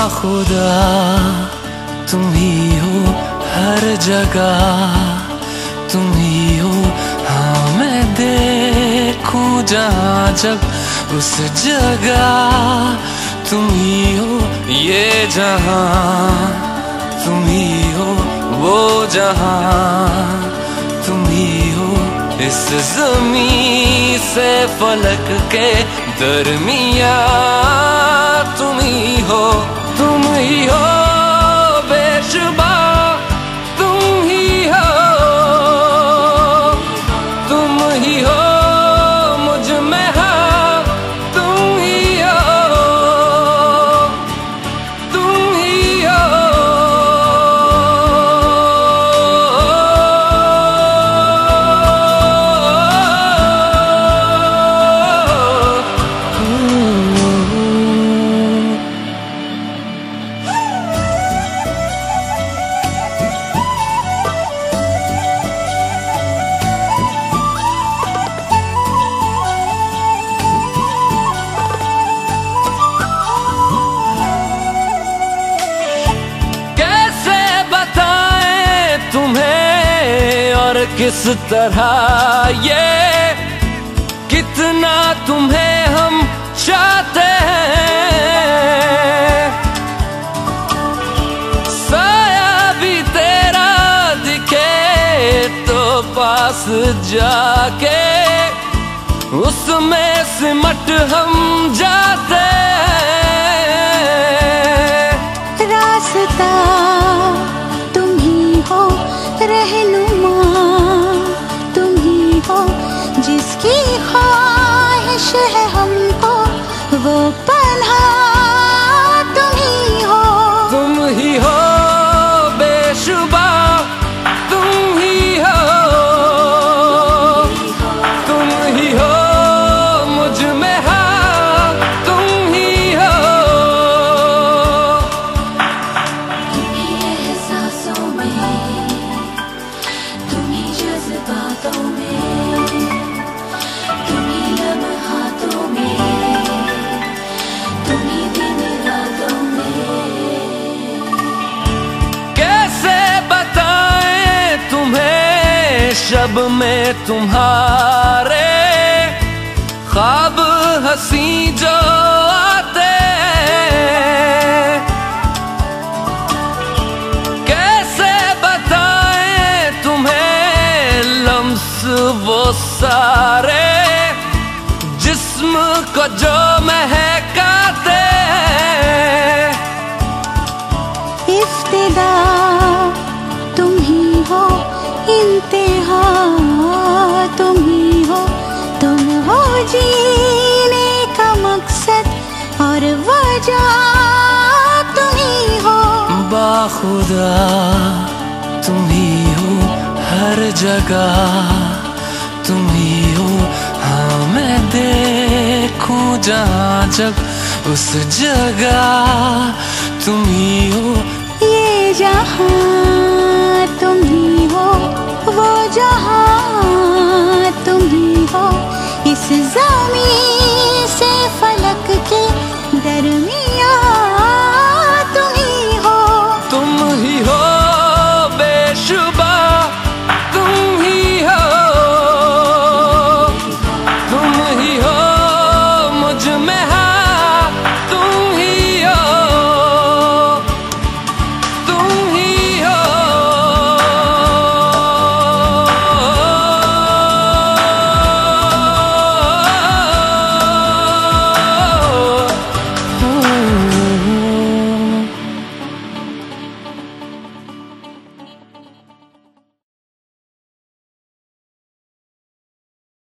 बाखुदा तुम ही हो हर जगह, तुम ही हो। हाँ मैं देखूं जहाँ जब उस जगह तुम ही हो। ये जहाँ तुम ही हो, वो जहाँ तुम ही हो। इस ज़मीं से फलक के दरमिया तुम ही हो, तुम ही हो बेशुबा, तुम ही हो, तुम ही हो मुझ में हाँ, तुम ही हो, तुम ही हो। किस तरह ये कितना तुम्हें हम चाहते हैं। साया भी तेरा दिखे तो पास जाके उसमें सिमट हम जाते हैं। रास्ता तुम ही हो, रहनुमा जिसकी ख्वाहिश है हमको, वो पन्हा तुम ही हो, तुम ही हो बेशुबा, तुम ही हो, तुम ही हो मुझ में हाँ, तुम ही हो। तुम्हीं एहसासों में, तुम्हीं जज्बातों में, शब में तुम्हारे ख्वाब हंसी जो आते, कैसे बताएं तुम्हें लम्स वो सारे जिस्म को जो महकाते। इफ्तिदा तुम ही हो, इंतहा तुम ही हो, तुम हो जीने का मकसद और वजह तुम ही हो। बाखुदा तुम ही हो हर जगह, तुम ही हो। हाँ मैं देखूं जहाँ जब उस जगह तुम ही हो। ये जहाँ तुम ही हो, वो जहाँ तुम ही हो। इस ज़मीं से फलक के दरमियाँ